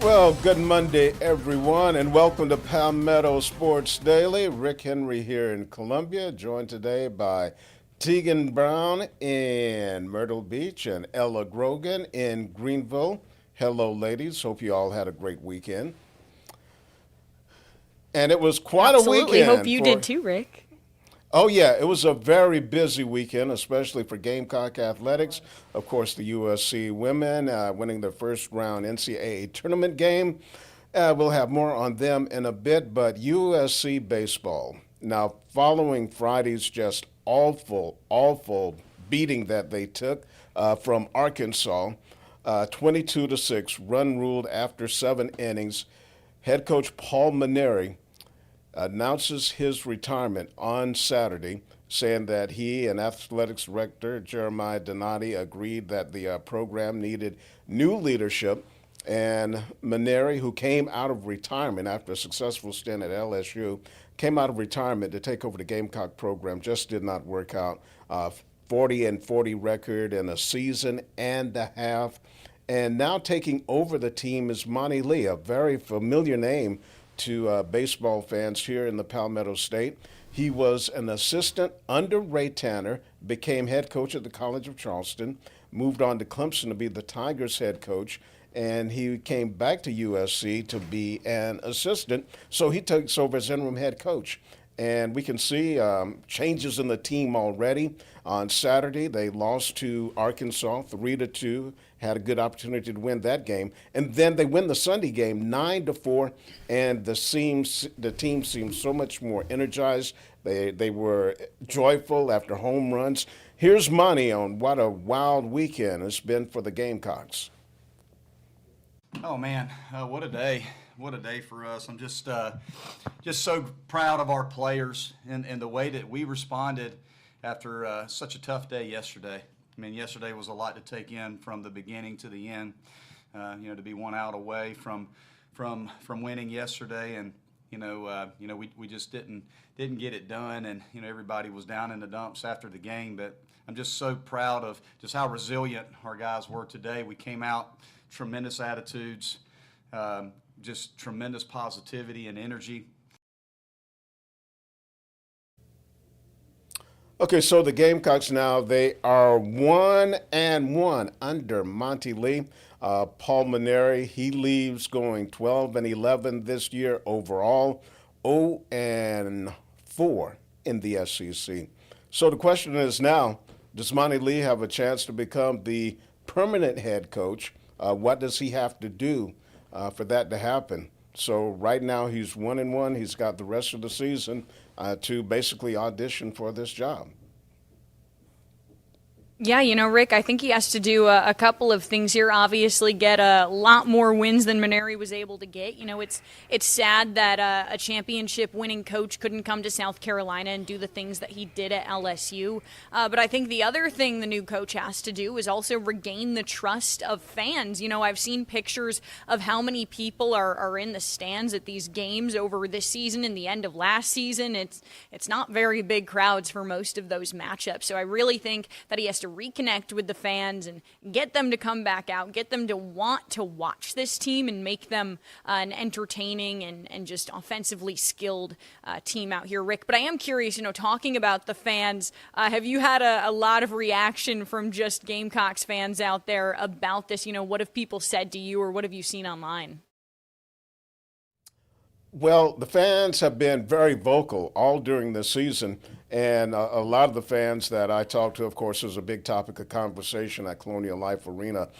Well, good Monday, everyone, and welcome to Palmetto Sports Daily. Rick Henry here in Columbia, joined today by Tegan Brown in Myrtle Beach and Ella Grogan in Greenville. Hello, ladies. Hope you all had a great weekend. And it was quite Absolutely. a weekend. Hope you did too, Rick. Oh, yeah, it was a very busy weekend, especially for Gamecock Athletics. Of course, the USC women winning their first round NCAA tournament game. We'll have more on them in a bit, but USC baseball. Now, following Friday's just awful beating that they took from Arkansas, 22-6, run ruled after 7 innings, head coach Paul Mainieri announces his retirement on Saturday, saying that he and athletics director Jeremiah Donati agreed that the program needed new leadership. And Mainieri, who came out of retirement after a successful stint at LSU, came out of retirement to take over the Gamecock program, just did not work out. 40-40 record in a season and a half. And now taking over the team is Mainieri, a very familiar name to baseball fans here in the Palmetto State. He was an assistant under Ray Tanner, became head coach at the College of Charleston, moved on to Clemson to be the Tigers head coach, and he came back to USC to be an assistant. So he takes over as interim head coach. And we can see changes in the team already. On Saturday, they lost to Arkansas 3-2, had a good opportunity to win that game. And then they win the Sunday game 9-4, and the team seems so much more energized. They were joyful after home runs. Here's Monty on what a wild weekend it's been for the Gamecocks. Oh man, what a day! What a day for us. I'm just so proud of our players and the way that we responded after such a tough day yesterday. I mean, yesterday was a lot to take in from the beginning to the end. To be one out away from winning yesterday, and we just didn't get it done, and everybody was down in the dumps after the game. But I'm just so proud of just how resilient our guys were today. We came out tremendous attitudes. Just tremendous positivity and energy. Okay, so the Gamecocks now, they are 1-1 under Monty Lee. Paul Mainieri, he leaves going 12-11 this year overall, 0-4 in the SEC. So the question is now, does Monty Lee have a chance to become the permanent head coach? What does he have to do for that to happen? So right now he's 1-1. He's got the rest of the season to basically audition for this job. Yeah, Rick, I think he has to do a couple of things here. Obviously, get a lot more wins than Mainieri was able to get. It's sad that a championship-winning coach couldn't come to South Carolina and do the things that he did at LSU. But I think the other thing the new coach has to do is also regain the trust of fans. I've seen pictures of how many people are in the stands at these games over this season and the end of last season. It's not very big crowds for most of those matchups. So I really think that he has to reconnect with the fans and get them to come back out, get them to want to watch this team and make them an entertaining and just offensively skilled team out here, Rick. But I am curious, talking about the fans, have you had a lot of reaction from just Gamecocks fans out there about this? What have people said to you or what have you seen online? Well, the fans have been very vocal all during the season, and a lot of the fans that I talked to, of course, was a big topic of conversation at Colonial Life Arena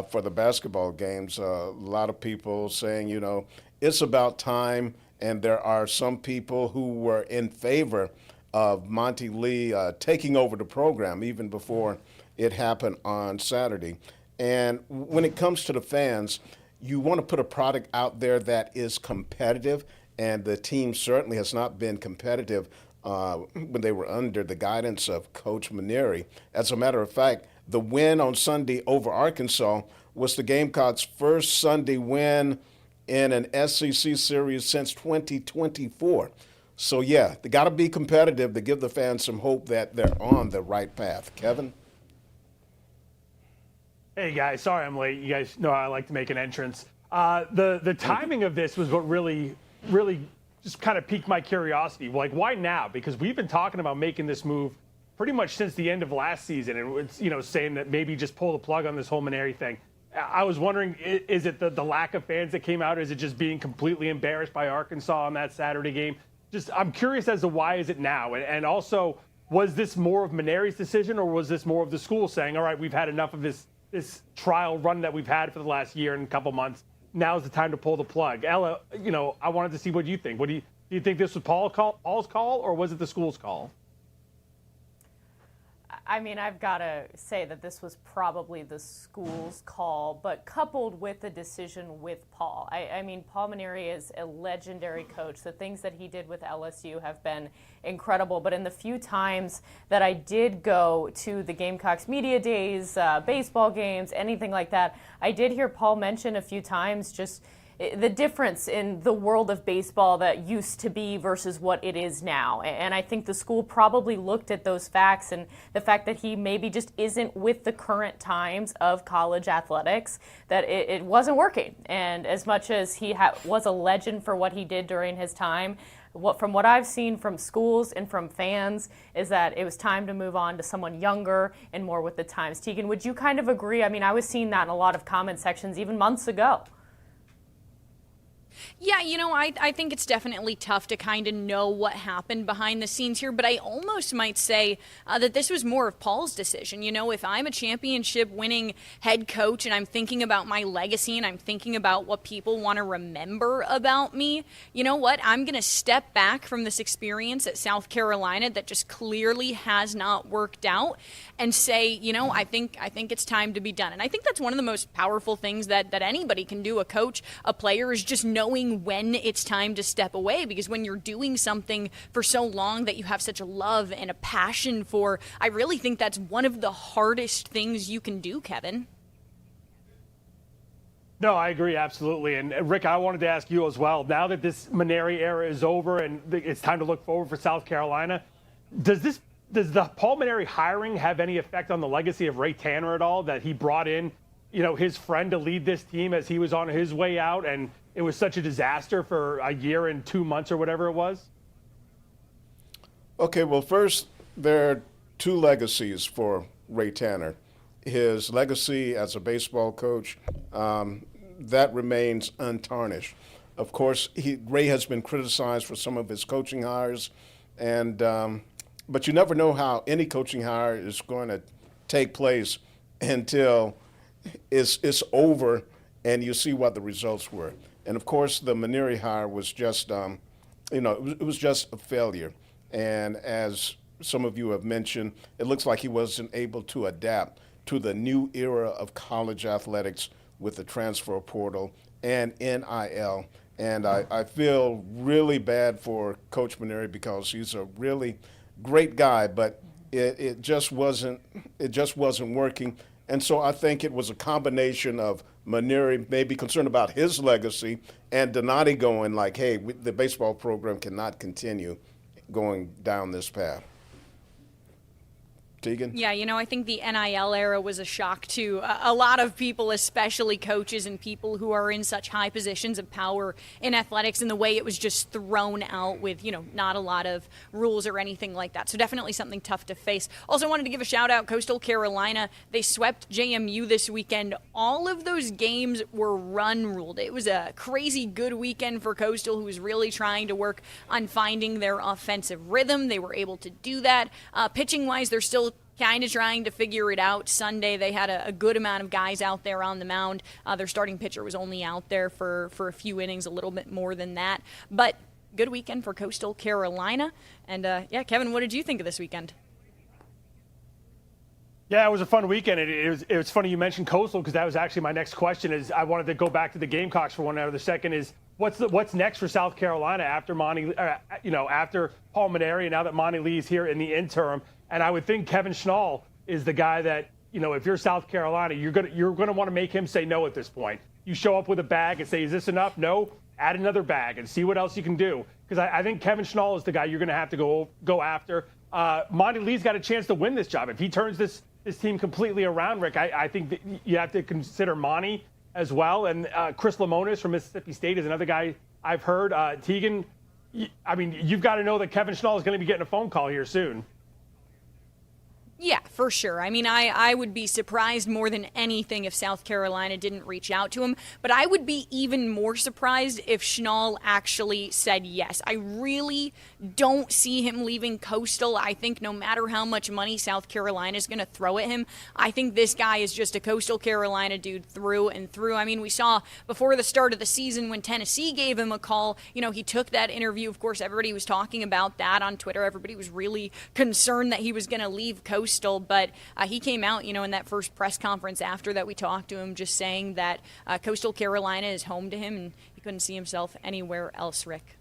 for the basketball games. A lot of people saying, it's about time, and there are some people who were in favor of Monty Lee taking over the program even before it happened on Saturday. And when it comes to the fans, you want to put a product out there that is competitive, and the team certainly has not been competitive when they were under the guidance of Coach Mainieri. As a matter of fact, the win on Sunday over Arkansas was the Gamecocks' first Sunday win in an SEC series since 2024. So, yeah, they got to be competitive to give the fans some hope that they're on the right path. Kevin? Hey guys, sorry I'm late. You guys know I like to make an entrance. The timing of this was what really just kind of piqued my curiosity. Like, why now? Because we've been talking about making this move pretty much since the end of last season, and it's, saying that maybe just pull the plug on this whole Mainieri thing. I was wondering, is it the lack of fans that came out? Or is it just being completely embarrassed by Arkansas on that Saturday game? I'm curious as to why is it now? And also, was this more of Mainieri's decision, or was this more of the school saying, all right, we've had enough of this trial run that we've had for the last year and a couple months. Now's the time to pull the plug. Ella, I wanted to see what you think. Do you think this was Paul's call, or was it the school's call? I mean, I've got to say that this was probably the school's call, but coupled with the decision with Paul. I mean, Paul Mainieri is a legendary coach. The things that he did with LSU have been incredible. But in the few times that I did go to the Gamecocks media days, baseball games, anything like that, I did hear Paul mention a few times just the difference in the world of baseball that used to be versus what it is now. And I think the school probably looked at those facts and the fact that he maybe just isn't with the current times of college athletics, that it wasn't working. And as much as he was a legend for what he did during his time, from what I've seen from schools and from fans is that it was time to move on to someone younger and more with the times. Tegan, would you kind of agree? I mean, I was seeing that in a lot of comment sections even months ago. Yeah, I think it's definitely tough to kind of know what happened behind the scenes here, but I almost might say that this was more of Paul's decision. If I'm a championship winning head coach and I'm thinking about my legacy and I'm thinking about what people want to remember about me, you know what? I'm going to step back from this experience at South Carolina that just clearly has not worked out and say, I think it's time to be done. And I think that's one of the most powerful things that anybody can do, a coach, a player, is just knowing when it's time to step away. Because when you're doing something for so long that you have such a love and a passion for, I really think that's one of the hardest things you can do, Kevin. No, I agree, absolutely. And Rick, I wanted to ask you as well. Now that this Mainieri era is over and it's time to look forward for South Carolina, does the Paul Mainieri hiring have any effect on the legacy of Ray Tanner at all, that he brought in, his friend to lead this team as he was on his way out, and it was such a disaster for a year and 2 months or whatever it was? Okay, well, first, there are two legacies for Ray Tanner. His legacy as a baseball coach, that remains untarnished. Of course, Ray has been criticized for some of his coaching hires, but you never know how any coaching hire is going to take place until it's over and you see what the results were. And of course, the Mainieri hire was just, it was just a failure. And as some of you have mentioned, it looks like he wasn't able to adapt to the new era of college athletics with the transfer portal and NIL. And I feel really bad for Coach Mainieri because he's a really great guy, but it just wasn't working. And so I think it was a combination of Mainieri maybe concerned about his legacy and Donati going like, hey, the baseball program cannot continue going down this path. Tegan? Yeah, I think the NIL era was a shock to a lot of people, especially coaches and people who are in such high positions of power in athletics, and the way it was just thrown out with, not a lot of rules or anything like that. So definitely something tough to face. Also wanted to give a shout out, Coastal Carolina. They swept JMU this weekend. All of those games were run ruled. It was a crazy good weekend for Coastal, who was really trying to work on finding their offensive rhythm. They were able to do that. Pitching wise, they're still kind of trying to figure it out. Sunday, they had a good amount of guys out there on the mound. Their starting pitcher was only out there for a few innings, a little bit more than that. But good weekend for Coastal Carolina. And, Kevin, what did you think of this weekend? Yeah, it was a fun weekend. It was funny you mentioned Coastal, because that was actually my next question. Is I wanted to go back to the Gamecocks for 1 other second. Is what's next for South Carolina after after Paul Mainieri, and now that Monty Lee's here in the interim? And I would think Kevin Schnall is the guy that, if you're South Carolina, you're gonna want to make him say no at this point. You show up with a bag and say, is this enough? No, add another bag and see what else you can do. Because I think Kevin Schnall is the guy you're going to have to go after. Monty Lee's got a chance to win this job. If he turns this team completely around, Rick, I think that you have to consider Monty as well. And Chris Lemonis from Mississippi State is another guy I've heard. Tegan, I mean, you've got to know that Kevin Schnall is going to be getting a phone call here soon. Yeah, for sure. I mean, I would be surprised more than anything if South Carolina didn't reach out to him, but I would be even more surprised if Schnall actually said yes. I really don't see him leaving Coastal. I think no matter how much money South Carolina is going to throw at him, I think this guy is just a Coastal Carolina dude through and through. I mean, we saw before the start of the season when Tennessee gave him a call, you know, he took that interview. Of course, everybody was talking about that on Twitter. Everybody was really concerned that he was going to leave Coastal. But he came out, you know, in that first press conference after that we talked to him, just saying that Coastal Carolina is home to him and he couldn't see himself anywhere else, Rick.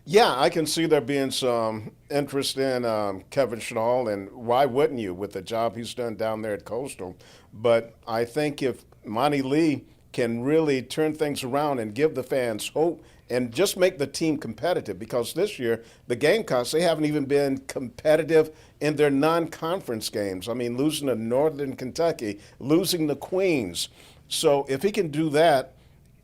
Yeah, I can see there being some interest in Kevin Schnall, and why wouldn't you with the job he's done down there at Coastal? But I think if Monty Lee can really turn things around and give the fans hope and just make the team competitive, because this year the Gamecocks, they haven't even been competitive in their non-conference games. I mean, losing to Northern Kentucky, losing to Queens. So if he can do that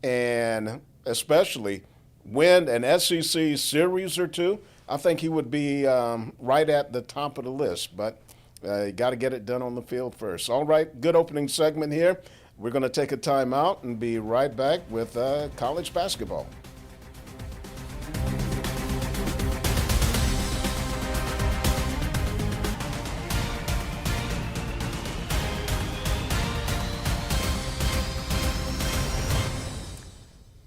and especially win an SEC series or two, I think he would be right at the top of the list. But you got to get it done on the field first. All right, good opening segment here. We're going to take a time out and be right back with college basketball.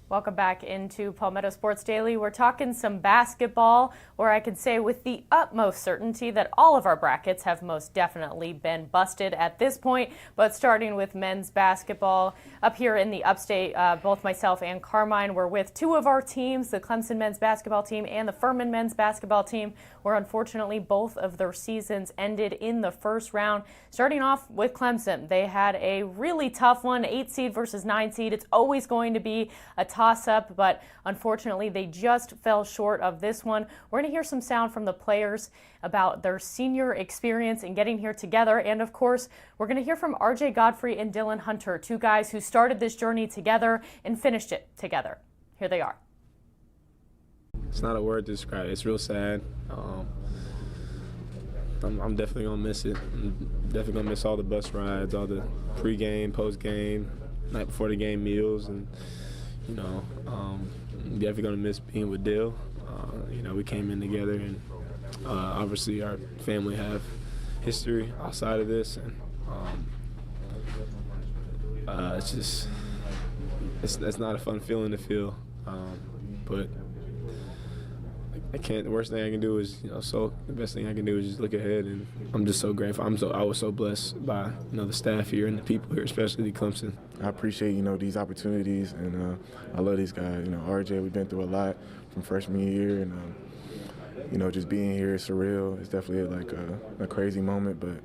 Welcome back into Palmetto Sports Daily. We're talking some basketball, where I can say with the utmost certainty that all of our brackets have most definitely been busted at this point. But starting with men's basketball, up here in the upstate, both myself and Carmine were with two of our teams, the Clemson men's basketball team and the Furman men's basketball team, where unfortunately both of their seasons ended in the first round. Starting off with Clemson, they had a really tough one, 8 seed versus 9 seed. It's always going to be a toss-up, but unfortunately they just fell short of this one. We're going to hear some sound from the players about their senior experience in getting here together, and of course we're going to hear from RJ Godfrey and Dylan Hunter, two guys who started this journey together and finished it together. Here they are. It's not a word to describe it. It's real sad. I'm definitely going to miss it. I'm definitely going to miss all the bus rides, all the pre-game, post-game, night before the game meals, and you know, I'm definitely going to miss being with Dill. You know, we came in together, and obviously our family have history outside of this, and it's just it's not a fun feeling to feel, but I can't. The worst thing I can do is, you know, so the best thing I can do is just look ahead, and I'm just so grateful. I was so blessed by, you know, the staff here and the people here, especially Clemson. I appreciate, you know, these opportunities, and I love these guys. You know, RJ, we've been through a lot from freshman year, and you know, just being here is surreal. It's definitely like a crazy moment, but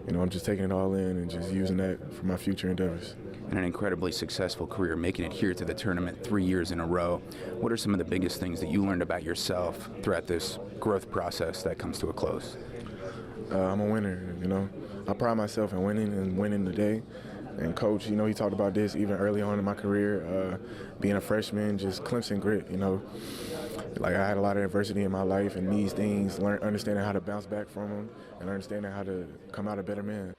you know, I'm just taking it all in and just using that for my future endeavors. And an incredibly successful career, making it here to the tournament 3 years in a row. What are some of the biggest things that you learned about yourself throughout this growth process that comes to a close? I'm a winner, you know. I pride myself in winning and winning the day. And Coach, you know, he talked about this even early on in my career, being a freshman, just Clemson grit, you know. Like, I had a lot of adversity in my life, and these things, understanding how to bounce back from them and understanding how to come out a better man.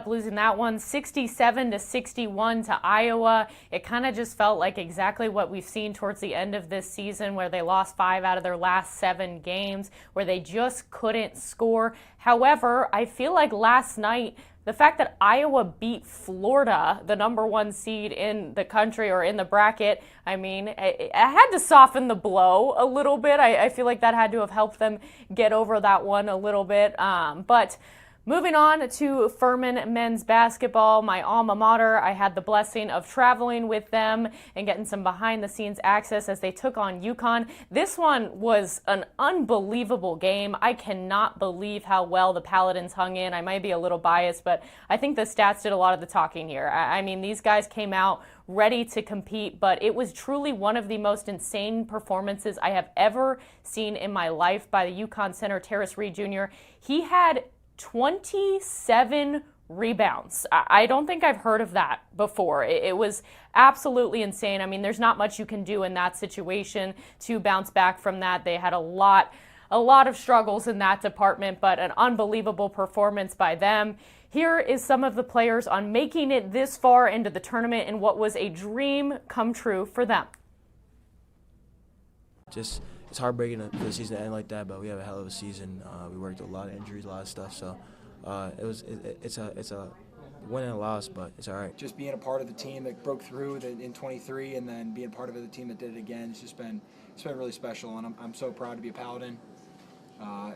Losing that one 67-61 to Iowa. It kind of just felt like exactly what we've seen towards the end of this season, where they lost 5 out of their last 7 games, where they just couldn't score. However, I feel like last night, the fact that Iowa beat Florida, the #1 seed in the country or in the bracket, I mean, it had to soften the blow a little bit. I feel like that had to have helped them get over that one a little bit. But moving on to Furman men's basketball, my alma mater. I had the blessing of traveling with them and getting some behind-the-scenes access as they took on UConn. This one was an unbelievable game. I cannot believe how well the Paladins hung in. I might be a little biased, but I think the stats did a lot of the talking here. I mean, these guys came out ready to compete, but it was truly one of the most insane performances I have ever seen in my life by the UConn center, Terrace Reed Jr. He had 27 rebounds. I don't think I've heard of that before. It was absolutely insane. I mean, there's not much you can do in that situation to bounce back from that. They had a lot of struggles in that department, but an unbelievable performance by them. Here is some of the players on making it this far into the tournament in what was a dream come true for them. Just, it's heartbreaking for the season to end like that, but we have a hell of a season. We worked with a lot of injuries, a lot of stuff, so it's a win and a loss, but it's all right. Just being a part of the team that broke through in 23 and then being part of the team that did it again, it's been really special, and I'm so proud to be a Paladin.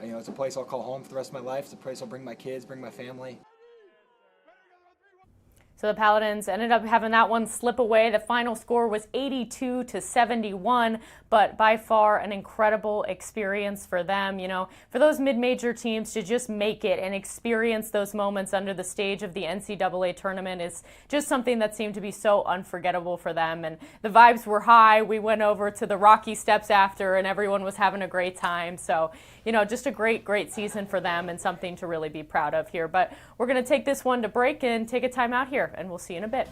It's a place I'll call home for the rest of my life. It's a place I'll bring my kids, bring my family. So the Paladins ended up having that one slip away. The final score was 82-71, but by far an incredible experience for them. For those mid-major teams to just make it and experience those moments under the stage of the NCAA tournament is just something that seemed to be so unforgettable for them. And the vibes were high. We went over to the Rocky Steps after, and everyone was having a great time. So, just a great season for them and something to really be proud of here. But we're going to take this one to break and take a time out here, and we'll see you in a bit.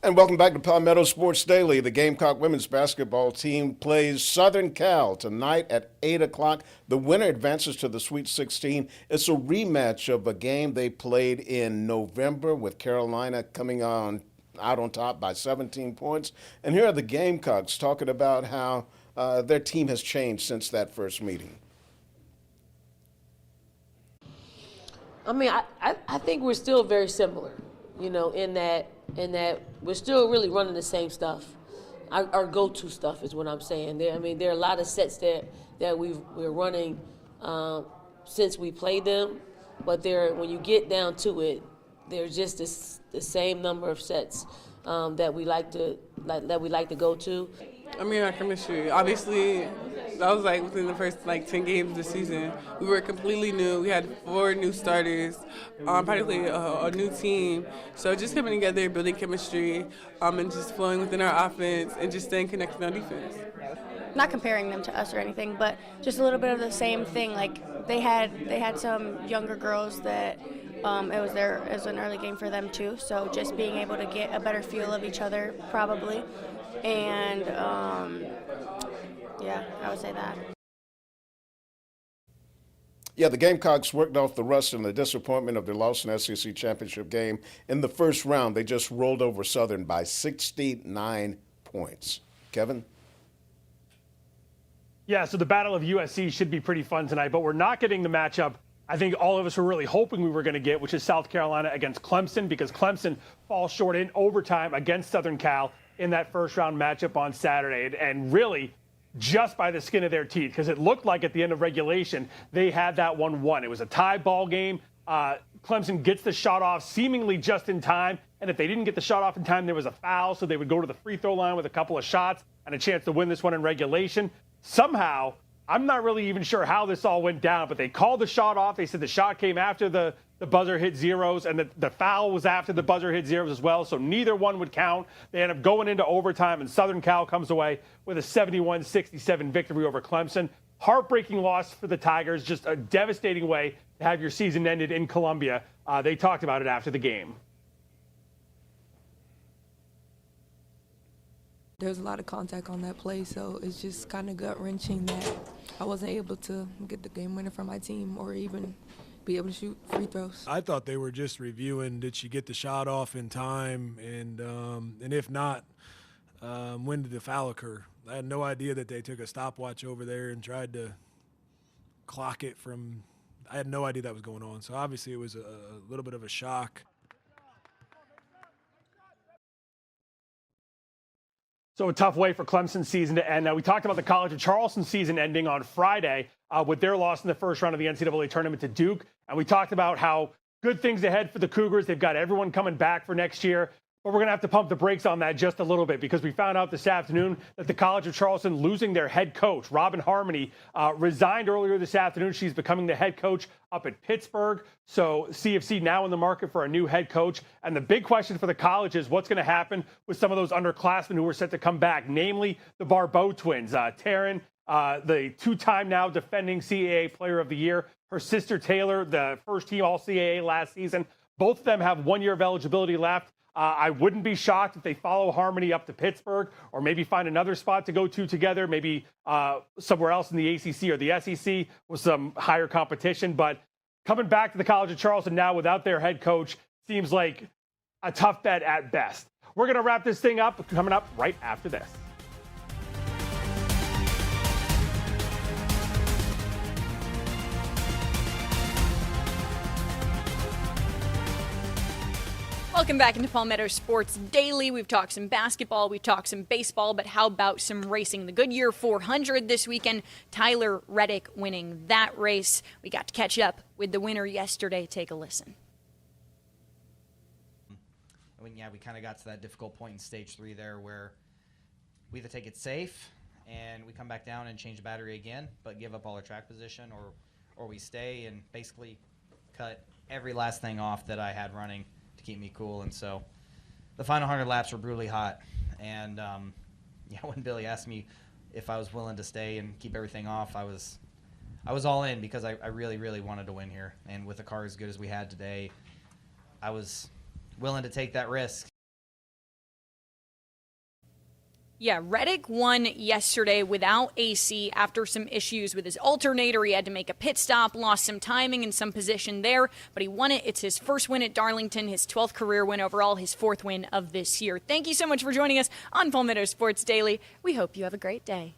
And welcome back to Palmetto Sports Daily. The Gamecock women's basketball team plays Southern Cal tonight at 8 o'clock. The winner advances to the Sweet 16. It's a rematch of a game they played in November with Carolina coming out on top by 17 points. And here are the Gamecocks talking about how their team has changed since that first meeting. I mean, I think we're still very similar, in that we're still really running the same stuff. Our go-to stuff is what I'm saying. There are a lot of sets that we're running since we played them, but when you get down to it, they're just the same number of sets that we like to go to. I mean, our chemistry. Obviously, that was within the first 10 games of the season. We were completely new. We had 4 new starters, practically a new team. So just coming together, building chemistry, and just flowing within our offense and just staying connected on defense. Not comparing them to us or anything, but just a little bit of the same thing. They had some younger girls that it was an early game for them too. So just being able to get a better feel of each other probably. And, I would say that. Yeah, the Gamecocks worked off the rust and the disappointment of their loss in the SEC championship game. In the first round, they just rolled over Southern by 69 points. Kevin? Yeah, so the Battle of USC should be pretty fun tonight, but we're not getting the matchup I think all of us were really hoping we were going to get, which is South Carolina against Clemson, because Clemson falls short in overtime against Southern Cal in that first-round matchup on Saturday. And really, just by the skin of their teeth, because it looked like at the end of regulation, they had that one won. It was a tie ball game. Clemson gets the shot off seemingly just in time. And if they didn't get the shot off in time, there was a foul. So they would go to the free throw line with a couple of shots and a chance to win this one in regulation. Somehow, I'm not really even sure how this all went down, but they called the shot off. They said the shot came after the buzzer hit zeros, and the foul was after the buzzer hit zeros as well, so neither one would count. They end up going into overtime, and Southern Cal comes away with a 71-67 victory over Clemson. Heartbreaking loss for the Tigers, just a devastating way to have your season ended in Columbia. They talked about it after the game. There was a lot of contact on that play, so it's just kind of gut-wrenching that I wasn't able to get the game winner for my team or even be able to shoot free throws. I thought they were just reviewing, did she get the shot off in time, and if not, when did the foul occur? I had no idea that they took a stopwatch over there and tried to clock it from – I had no idea that was going on. So obviously it was a little bit of a shock. So a tough way for Clemson's season to end. Now, we talked about the College of Charleston season ending on Friday with their loss in the first round of the NCAA tournament to Duke. And we talked about how good things ahead for the Cougars. They've got everyone coming back for next year. But we're going to have to pump the brakes on that just a little bit because we found out this afternoon that the College of Charleston losing their head coach, Robin Harmony, resigned earlier this afternoon. She's becoming the head coach up at Pittsburgh. So CFC now in the market for a new head coach. And the big question for the college is what's going to happen with some of those underclassmen who were set to come back, namely the Barbeau twins, Taryn, the two-time now defending CAA Player of the Year, her sister Taylor, the first-team All-CAA last season. Both of them have 1 year of eligibility left. I wouldn't be shocked if they follow Harmony up to Pittsburgh or maybe find another spot to go to together, maybe somewhere else in the ACC or the SEC with some higher competition. But coming back to the College of Charleston now without their head coach seems like a tough bet at best. We're going to wrap this thing up coming up right after this. Welcome back into Palmetto Sports Daily. We've talked some basketball, we've talked some baseball, but how about some racing? The Goodyear 400 this weekend, Tyler Reddick winning that race. We got to catch up with the winner yesterday. Take a listen. We kind of got to that difficult point in stage 3 there where we either take it safe and we come back down and change the battery again, but give up all our track position, or we stay and basically cut every last thing off that I had running to keep me cool. And so the final 100 laps were brutally hot. And when Billy asked me if I was willing to stay and keep everything off, I was all in because I really, really wanted to win here. And with a car as good as we had today, I was willing to take that risk. Yeah, Reddick won yesterday without AC after some issues with his alternator. He had to make a pit stop, lost some timing and some position there, but he won it. It's his first win at Darlington, his 12th career win overall, his 4th win of this year. Thank you so much for joining us on Palmetto Sports Daily. We hope you have a great day.